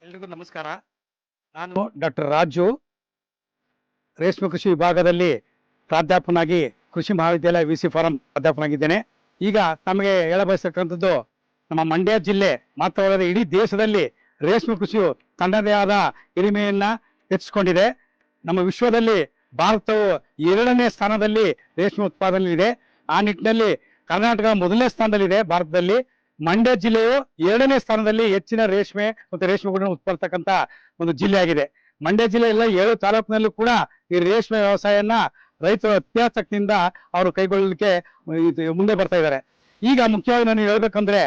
ಎಲ್ರಿಗೂ ನಮಸ್ಕಾರ. ನಾನು ಡಾಕ್ಟರ್ ರಾಜು, ರೇಷ್ಮೆ ಕೃಷಿ ವಿಭಾಗದಲ್ಲಿ ಪ್ರಾಧ್ಯಾಪಕನಾಗಿ ಕೃಷಿ ಮಹಾವಿದ್ಯಾಲಯ ವಿ ಸಿ ಫಾರಂ ಪ್ರಾಧ್ಯಾಪಕನಾಗಿದ್ದೇನೆ. ಈಗ ನಮಗೆ ಹೇಳಬಯಸ್ತಕ್ಕಂಥದ್ದು, ನಮ್ಮ ಮಂಡ್ಯ ಜಿಲ್ಲೆ ಮಾತ್ರವಲ್ಲದೆ ಇಡೀ ದೇಶದಲ್ಲಿ ರೇಷ್ಮೆ ಕೃಷಿಯು ತನ್ನದೇ ಆದ ಹಿರಿಮೆಯನ್ನ ಹೆಚ್ಚಿಸಿಕೊಂಡಿದೆ. ನಮ್ಮ ವಿಶ್ವದಲ್ಲಿ ಭಾರತವು 2ನೇ ಸ್ಥಾನದಲ್ಲಿ ರೇಷ್ಮೆ ಉತ್ಪಾದನೆಯಲ್ಲಿದೆ. ಆ ನಿಟ್ಟಿನಲ್ಲಿ ಕರ್ನಾಟಕ 1ನೇ ಸ್ಥಾನದಲ್ಲಿದೆ. ಭಾರತದಲ್ಲಿ ಮಂಡ್ಯ ಜಿಲ್ಲೆಯು 2ನೇ ಸ್ಥಾನದಲ್ಲಿ ಹೆಚ್ಚಿನ ರೇಷ್ಮೆ ಮತ್ತು ರೇಷ್ಮೆ ಗೂಡನ್ನು ಉತ್ಪಾದಿಸ್ತಕ್ಕಂಥ ಒಂದು ಜಿಲ್ಲೆಯಾಗಿದೆ. ಮಂಡ್ಯ ಜಿಲ್ಲೆ ಎಲ್ಲ 7 ತಾಲೂಕಿನಲ್ಲೂ ಕೂಡ ಈ ರೇಷ್ಮೆ ವ್ಯವಸಾಯನ ರೈತರು ಅತ್ಯಾಸಕ್ತಿಯಿಂದ ಅವರು ಕೈಗೊಳ್ಳಲಿಕ್ಕೆ ಮುಂದೆ ಬರ್ತಾ ಇದ್ದಾರೆ. ಈಗ ಮುಖ್ಯವಾಗಿ ನಾನು ಹೇಳ್ಬೇಕಂದ್ರೆ,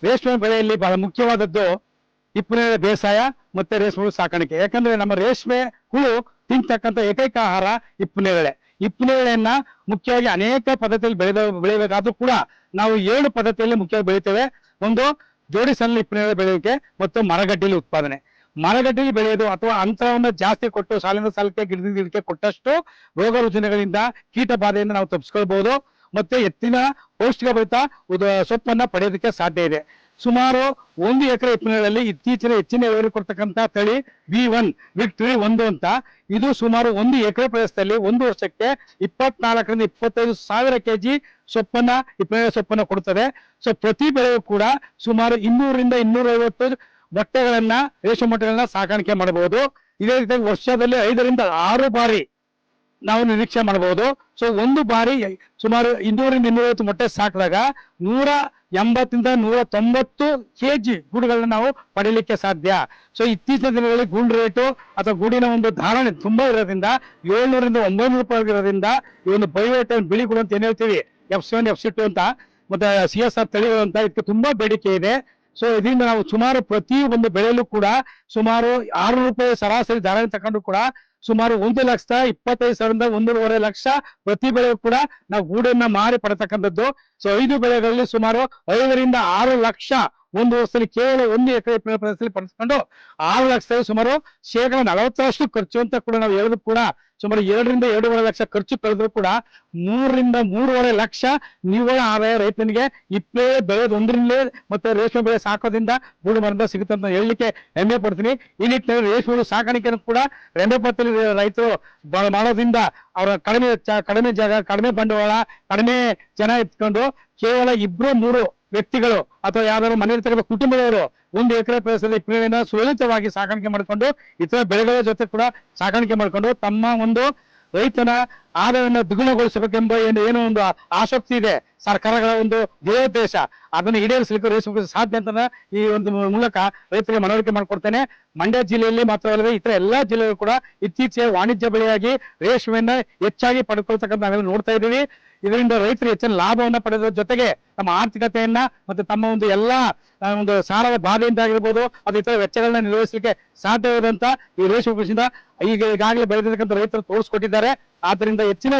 ರೇಷ್ಮೆ ಬೆಳೆಯಲ್ಲಿ ಬಹಳ ಮುಖ್ಯವಾದದ್ದು ಹಿಪ್ಪನೇರಳೆ ಬೇಸಾಯ ಮತ್ತೆ ರೇಷ್ಮೆ ಹುಳು ಸಾಕಾಣಿಕೆ. ಯಾಕಂದ್ರೆ ನಮ್ಮ ರೇಷ್ಮೆ ಹುಳು ತಿಂತಕ್ಕಂಥ ಏಕೈಕ ಆಹಾರ ಹಿಪ್ಪನೇರಳೆ. ಹಿಪ್ಪನೇರಳೆಯನ್ನ ಮುಖ್ಯವಾಗಿ ಅನೇಕ ಪದ್ಧತಿಯಲ್ಲಿ ಬೆಳೆಯಬೇಕಾದ್ರೂ ಕೂಡ ನಾವು 2 ಪದ್ಧತಿಯಲ್ಲಿ ಮುಖ್ಯವಾಗಿ ಬೆಳಿತೇವೆ. ಒಂದು, ಜೋಡಿ ಸಣ್ಣ ಹಿಪ್ಪನೇರಳೆ ಬೆಳೆಯೋಕೆ ಮತ್ತು ಮರಗಡ್ಡೆಯಲ್ಲಿ ಉತ್ಪಾದನೆ. ಮರಗಡ್ಡೆಯಲ್ಲಿ ಬೆಳೆಯೋದು ಅಥವಾ ಅಂತರವನ್ನು ಜಾಸ್ತಿ ಕೊಟ್ಟು ಸಾಲಿನ ಸಾಲಕ್ಕೆ ಗಿಡದಿಂದ ಗಿಡಕ್ಕೆ ಕೊಟ್ಟಷ್ಟು ರೋಗ ರುಜಿನಗಳಿಂದ ಕೀಟ ಬಾಧೆಯಿಂದ ನಾವು ತಪ್ಪಿಸ್ಕೊಳ್ಬಹುದು. ಮತ್ತೆ ಎತ್ತಿನ ಪೌಷ್ಟಿಕಭರಿತ ಸೊಪ್ಪನ್ನ ಪಡೆಯೋದಕ್ಕೆ ಸಾಧ್ಯ ಇದೆ. ಸುಮಾರು 1 ಎಕರೆ ಹಿಪ್ಪನೇರಳೆಯಲ್ಲಿ ಇತ್ತೀಚಿನ ಹೆಚ್ಚಿನ ಇಳುವರಿ ಕೊಡ್ತಕ್ಕಂಥ ತಳಿ V1 ವಿಕ್ಟರಿ 1 ಅಂತ. ಇದು ಸುಮಾರು 1 ಎಕರೆ ಪ್ರದೇಶದಲ್ಲಿ 1 ವರ್ಷಕ್ಕೆ 24ರಿಂದ 25 ಸಾವಿರ ಕೆಜಿ ಸೊಪ್ಪನ್ನ ಹಿಪ್ಪನೇರಳೆ ಸೊಪ್ಪನ್ನ ಕೊಡುತ್ತದೆ. ಸೊ ಪ್ರತಿ ಬೆಳೆಯೂ ಕೂಡ ಸುಮಾರು 200ರಿಂದ 250 ಮೊಟ್ಟೆಗಳನ್ನ ರೇಷ್ಮೆ ಮೊಟ್ಟೆಗಳನ್ನ ಸಾಕಾಣಿಕೆ ಮಾಡಬಹುದು. ಇದೇ ರೀತಿಯಾಗಿ ವರ್ಷದಲ್ಲಿ 5ರಿಂದ 6 ಬಾರಿ ನಾವು ನಿರೀಕ್ಷೆ ಮಾಡಬಹುದು. ಸೊ ಒಂದು ಬಾರಿ ಸುಮಾರು 200ರಿಂದ 250 ಮೊಟ್ಟೆ ಸಾಕಿದಾಗ 180ರಿಂದ 190 ಕೆಜಿ ಗೂಡುಗಳನ್ನ ನಾವು ಪಡೀಲಿಕ್ಕೆ ಸಾಧ್ಯ. ಸೊ ಇತ್ತೀಚಿನ ದಿನಗಳಲ್ಲಿ ಗೂಡು ರೇಟು ಅಥವಾ ಗೂಡಿನ ಒಂದು ಧಾರಣೆ ತುಂಬಾ ಇರೋದ್ರಿಂದ 700ರಿಂದ 900 ರೂಪಾಯಿ ಇರೋದ್ರಿಂದ ಈ ಒಂದು ಬಯೋಟೈನ್ ಬಿಳಿ ಗೂಡು ಅಂತ ಏನ್ ಹೇಳ್ತೀವಿ, F7 F2 ಅಂತ ಮತ್ತೆ CSR ತಳಿಗಳು ಅಂತ ಇದಕ್ಕೆ ತುಂಬಾ ಬೇಡಿಕೆ ಇದೆ. ಸೊ ಇದರಿಂದ ನಾವು ಸುಮಾರು ಪ್ರತಿ ಒಂದು ಬೆಳೆಯಲ್ಲೂ ಕೂಡ ಸುಮಾರು 600 ರೂಪಾಯಿ ಸರಾಸರಿ ಧಾರಣೆ ತಗೊಂಡು ಕೂಡ ಸುಮಾರು 1,25,000ರಿಂದ 1.5 ಲಕ್ಷ ಪ್ರತಿ ಬೆಳೆಗೂ ಕೂಡ ನಾವು ಗೂಡನ್ನ ಮಾರಿ ಪಡತಕ್ಕಂಥದ್ದು. ಸೊ 5 ಬೆಳೆಗಳಲ್ಲಿ ಸುಮಾರು 5ರಿಂದ 6 ಲಕ್ಷ ಒಂದು ವರ್ಷದಲ್ಲಿ ಕೇವಲ 1 ಎಕರೆ ಪ್ರದೇಶದಲ್ಲಿ ಪಡೆದುಕೊಂಡು 6 ಲಕ್ಷದಲ್ಲಿ ಸುಮಾರು 40% ಖರ್ಚು ಅಂತ ಕೂಡ ನಾವು ಹೇಳಿದ್ರು ಕೂಡ ಸುಮಾರು 2ರಿಂದ 2.5 ಲಕ್ಷ ಖರ್ಚು ಕಳೆದ್ರು ಕೂಡ 3ರಿಂದ 3.5 ಲಕ್ಷ ನಿವ್ವಳ ಆದಾಯ ರೈತನಿಗೆ ಇಪ್ಪೇ ಬೆಳೆಯೋದು ಒಂದರಿಂದಲೇ ಮತ್ತೆ ರೇಷ್ಮೆ ಬೆಳೆ ಸಾಕೋದ್ರಿಂದ ಗೂಡು ಮರದಿಂದ ಸಿಗುತ್ತೆ ಅಂತ ಹೇಳಲಿಕ್ಕೆ ಹೆಮ್ಮೆ ಪಡ್ತೀನಿ. ಈ ನಿಟ್ಟಿನಲ್ಲಿ ರೇಷ್ಮೆ ಸಾಕಾಣಿಕೆಯನ್ನು ಕೂಡ ರೆಂಬೆಪತ್ತಲ್ಲಿ ರೈತರು ಮಾಡೋದ್ರಿಂದ ಅವರ ಕಡಿಮೆ ಜಾಗ, ಕಡಿಮೆ ಬಂಡವಾಳ, ಕಡಿಮೆ ಜನ ಇಟ್ಕೊಂಡು ಕೇವಲ 2-3 ವ್ಯಕ್ತಿಗಳು ಅಥವಾ ಯಾವ್ದಾದ್ರು ಮನೆ ಇರ್ತಕ್ಕಂಥ ಕುಟುಂಬದವರು 1 ಎಕರೆ ಪ್ರದೇಶದಲ್ಲಿ ಹಿಪ್ಪನೇರಳೆನ ಸುಲಲಿತವಾಗಿ ಸಾಕಾಣಿಕೆ ಮಾಡಿಕೊಂಡು ಇತರ ಬೆಳೆಗಳ ಜೊತೆ ಕೂಡ ಸಾಕಾಣಿಕೆ ಮಾಡಿಕೊಂಡು ತಮ್ಮ ಒಂದು ರೈತನ ಆದಾಯವನ್ನು ದ್ವಿಗುಣಗೊಳಿಸಬೇಕೆಂಬ ಏನೋ ಒಂದು ಆಸಕ್ತಿ ಇದೆ ಸರ್ಕಾರಗಳ ಒಂದು ಧ್ಯೇಯೋದ್ದೇಶ, ಅದನ್ನು ಈಡೇರಿಸಲಿಕ್ಕೆ ರೇಷ್ಮೆ ಸಾಧ್ಯ ಅಂತ ಈ ಒಂದು ಮೂಲಕ ರೈತರಿಗೆ ಮನವರಿಕೆ ಮಾಡಿಕೊಡ್ತೇನೆ. ಮಂಡ್ಯ ಜಿಲ್ಲೆಯಲ್ಲಿ ಮಾತ್ರವಲ್ಲದೆ ಇತರ ಎಲ್ಲಾ ಜಿಲ್ಲೆಗಳು ಕೂಡ ಇತ್ತೀಚೆಗೆ ವಾಣಿಜ್ಯ ಬೆಳೆಯಾಗಿ ರೇಷ್ಮೆಯನ್ನ ಹೆಚ್ಚಾಗಿ ಪಡೆದುಕೊಳ್ತಕ್ಕಂಥ ನಾವೆಲ್ಲ ನೋಡ್ತಾ ಇದ್ದೀವಿ. ಇದರಿಂದ ರೈತರು ಹೆಚ್ಚಿನ ಲಾಭವನ್ನ ಪಡೆಯೋದ್ರ ಜೊತೆಗೆ ತಮ್ಮ ಆರ್ಥಿಕತೆಯನ್ನ ಮತ್ತೆ ತಮ್ಮ ಒಂದು ಎಲ್ಲಾ ಒಂದು ಸಾಲದ ಬಾಧೆಯಿಂದ ಆಗಿರ್ಬೋದು ಅದು ಇತರ ವೆಚ್ಚಗಳನ್ನ ನಿರ್ವಹಿಸಲಿಕ್ಕೆ ಸಾಧ್ಯವಾದಂತ ಈ ರೇಷ್ಮೆ ಕೃಷಿಯಿಂದ ಈಗಾಗಲೇ ಬೆಳೆದಿರ್ತಕ್ಕಂಥ ರೈತರು ತೋರಿಸ್ಕೊಟ್ಟಿದ್ದಾರೆ. ಆದ್ದರಿಂದ ಹೆಚ್ಚಿನ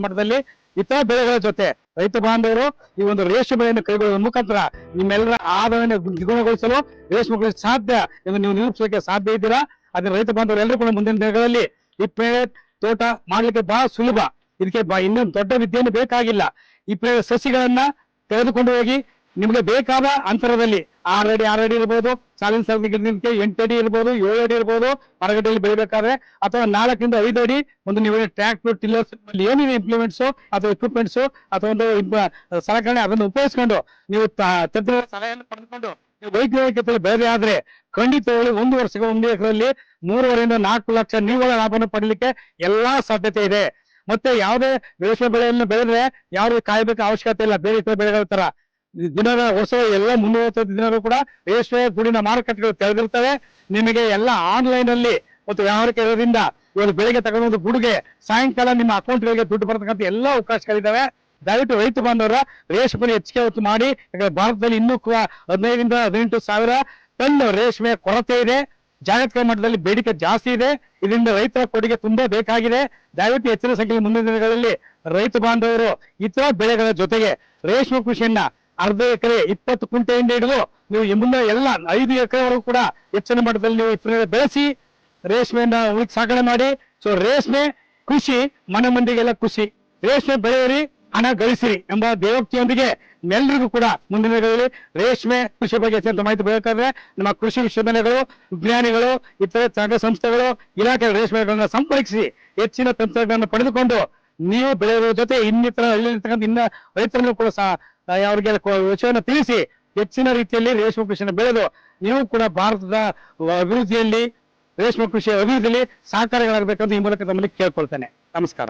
ಮಟ್ಟದಲ್ಲಿ ಇತರ ಬೆಳೆಗಳ ಜೊತೆ ರೈತ ಬಾಂಧವರು ಈ ಒಂದು ರೇಷ್ಮೆ ಬೆಳೆಯನ್ನು ಕೈಗೊಳ್ಳುವ ಮುಖಾಂತರ ನಿಮ್ಮೆಲ್ಲರ ಆದಾಯವನ್ನು ದ್ವಿಗುಣಗೊಳಿಸಲು ರೇಷ್ಮೆ ಕೃಷಿ ಸಾಧ್ಯ ಎಂದು ನೀವು ನಿರೂಪಿಸಲಿಕ್ಕೆ ಸಾಧ್ಯ ಇದ್ದೀರಾ. ಅದನ್ನ ರೈತ ಬಾಂಧವರು ಎಲ್ಲರೂ ಕೂಡ ಮುಂದಿನ ದಿನಗಳಲ್ಲಿ ಹಿಪ್ಪನೇರಳೆ ತೋಟ ಮಾಡ್ಲಿಕ್ಕೆ ಬಹಳ ಸುಲಭ. ಇದಕ್ಕೆ ಇನ್ನೊಂದು ದೊಡ್ಡ ವಿದ್ಯೆಯನ್ನು ಬೇಕಾಗಿಲ್ಲ. ಹಿಪ್ಪನೇರಳೆ ಸಸಿಗಳನ್ನ ತೆಗೆದುಕೊಂಡು ಹೋಗಿ ನಿಮಗೆ ಬೇಕಾದ ಅಂತರದಲ್ಲಿ 6 ಅಡಿ ಇರ್ಬೋದು, ಸಾಲಿನ ಸಾಲಿನ ಗಿಡಕ್ಕೆ 8 ಅಡಿ ಇರ್ಬೋದು, 7 ಅಡಿ ಇರ್ಬೋದು, ಮರಗಡ್ಡೆಯಲ್ಲಿ ಬೆಳಿಬೇಕಾದ್ರೆ ಅಥವಾ 4ರಿಂದ 5 ಅಡಿ ಒಂದು ನೀವು ಟ್ರ್ಯಾಕ್ಟರ್ ಟಿಲ್ಲರ್ಸ್ ಏನೇನು ಇಂಪ್ಲಿಮೆಂಟ್ಸ್ ಅಥವಾ ಎಕ್ವಿಪ್ಮೆಂಟ್ಸ್ ಅಥವಾ ಒಂದು ಸಲಕರಣೆ ಅದನ್ನು ಉಪಯೋಗಿಸ್ಕೊಂಡು ನೀವು ತಜ್ಞರ ಸಲಹೆಯನ್ನು ಪಡೆದುಕೊಂಡು ನೀವು ವೈಜ್ಞಾನಿಕತೆಯಲ್ಲಿ ಬೆಳೆದೇ ಆದ್ರೆ ಖಂಡಿತವಾಗಿ 1 ವರ್ಷಕ್ಕೆ 1 ಎಕರೆಯಲ್ಲಿ 3.5ರಿಂದ 4 ಲಕ್ಷ ನಿವ್ವಳ ಲಾಭವನ್ನು ಪಡೀಲಿಕ್ಕೆ ಎಲ್ಲಾ ಸಾಧ್ಯತೆ ಇದೆ. ಮತ್ತೆ ಯಾವುದೇ ರೇಷ್ಮೆ ಬೆಳೆಯನ್ನು ಬೆಳೆದ್ರೆ ಯಾವುದೇ ಕಾಯಬೇಕು ಅವಶ್ಯಕತೆ ಇಲ್ಲ. ಬೇರೆ ಇತರ ಬೆಳೆಗಳ ತರ ದಿನದ ವರ್ಷ ಎಲ್ಲ 360 ದಿನಗಳು ಕೂಡ ರೇಷ್ಮೆ ಗೂಡಿನ ಮಾರುಕಟ್ಟೆಗಳು ತೆರೆದಿರ್ತವೆ. ನಿಮಗೆ ಎಲ್ಲ ಆನ್ಲೈನ್ ಅಲ್ಲಿ ಮತ್ತು ವ್ಯವಹಾರಿಕ ಇರೋದ್ರಿಂದ ಇವಾಗ ಬೆಳಿಗ್ಗೆ ತಗೊಂಡು ಗೂಡಿಗೆ ಸಾಯಂಕಾಲ ನಿಮ್ಮ ಅಕೌಂಟ್ಗಳಿಗೆ ದುಡ್ಡು ಬರ್ತಕ್ಕಂಥ ಎಲ್ಲ ಅವಕಾಶಗಳಿದ್ದಾವೆ. ದಯವಿಟ್ಟು ರೈತ ಬಾಂಧವರ ರೇಷ್ಮೆ ಹೆಚ್ಚಿಗೆ ಒತ್ತು ಮಾಡಿ. ಯಾಕಂದ್ರೆ ಭಾರತದಲ್ಲಿ ಇನ್ನೂ 15ರಿಂದ 18 ಸಾವಿರ ಟನ್ ರೇಷ್ಮೆ ಕೊರತೆ ಇದೆ. ಜಾಗತಿಕ ಮಟ್ಟದಲ್ಲಿ ಬೇಡಿಕೆ ಜಾಸ್ತಿ ಇದೆ. ಇದರಿಂದ ರೈತರ ಕೊಡುಗೆ ತುಂಬಾ ಬೇಕಾಗಿದೆ. ದಯವಿಟ್ಟು ಹೆಚ್ಚಿನ ಸಂಖ್ಯೆಯಲ್ಲಿ ಮುಂದಿನ ದಿನಗಳಲ್ಲಿ ರೈತ ಬಾಂಧವರು ಇತರ ಬೆಳೆಗಳ ಜೊತೆಗೆ ರೇಷ್ಮೆ ಕೃಷಿಯನ್ನ 1/2 ಎಕರೆ 20 ಕುಂಟೆಯಿಂದ ಹಿಡಿದು ನೀವು ಮುಂದೆ ಎಲ್ಲ 5 ಎಕರೆವರೆಗೂ ಕೂಡ ಹೆಚ್ಚಿನ ಮಟ್ಟದಲ್ಲಿ ನೀವು ಹಿಪ್ಪನೇರಳೆ ಬೆಳೆಸಿ ರೇಷ್ಮೆಯನ್ನ ಸಾಕಣೆ ಮಾಡಿ. ಸೊ ರೇಷ್ಮೆ ಕೃಷಿ ಮನೆ ಮಂದಿಗೆಲ್ಲ ಖುಷಿ. ರೇಷ್ಮೆ ಬೆಳೆಯಿರಿ, ಹಣ ಗಳಿಸಿರಿ ಎಂಬ ದೇವೋಕ್ತಿಯೊಂದಿಗೆ ಎಲ್ಲರಿಗೂ ಕೂಡ ಮುಂದಿನ ದಿನಗಳಲ್ಲಿ ರೇಷ್ಮೆ ಕೃಷಿ ಬಗ್ಗೆ ಅತ್ಯಂತ ಮಾಹಿತಿ ಬೇಕಾದ್ರೆ ನಮ್ಮ ಕೃಷಿ ವಿಶ್ವವಿದ್ಯಾಲಯಗಳು, ವಿಜ್ಞಾನಿಗಳು, ಇತರೆ ಸಂಘ ಸಂಸ್ಥೆಗಳು, ಇಲಾಖೆ ರೇಷ್ಮೆಗಳನ್ನ ಸಂಪರ್ಕಿಸಿ ಹೆಚ್ಚಿನ ತಂತ್ರಜ್ಞಾನ ಪಡೆದುಕೊಂಡು ನೀವು ಬೆಳೆಯುವ ಜೊತೆ ಇನ್ನಿತರ ಹಳ್ಳಿರ್ತಕ್ಕಂಥ ಇನ್ನ ರೈತರನ್ನು ಕೂಡ ಸಹ ಅವರಿಗೆ ವಿಷಯವನ್ನು ತಿಳಿಸಿ ಹೆಚ್ಚಿನ ರೀತಿಯಲ್ಲಿ ರೇಷ್ಮೆ ಕೃಷಿಯನ್ನು ಬೆಳೆದು ನೀವು ಕೂಡ ಭಾರತದ ಅಭಿವೃದ್ಧಿಯಲ್ಲಿ ರೇಷ್ಮೆ ಕೃಷಿ ಅಭಿವೃದ್ಧಿಯಲ್ಲಿ ಸಹಕಾರಿಗಳಾಗಬೇಕಂತ ಈ ಮೂಲಕ ತಮ್ಮಲ್ಲಿ ಕೇಳ್ಕೊಳ್ತೇನೆ. ನಮಸ್ಕಾರ.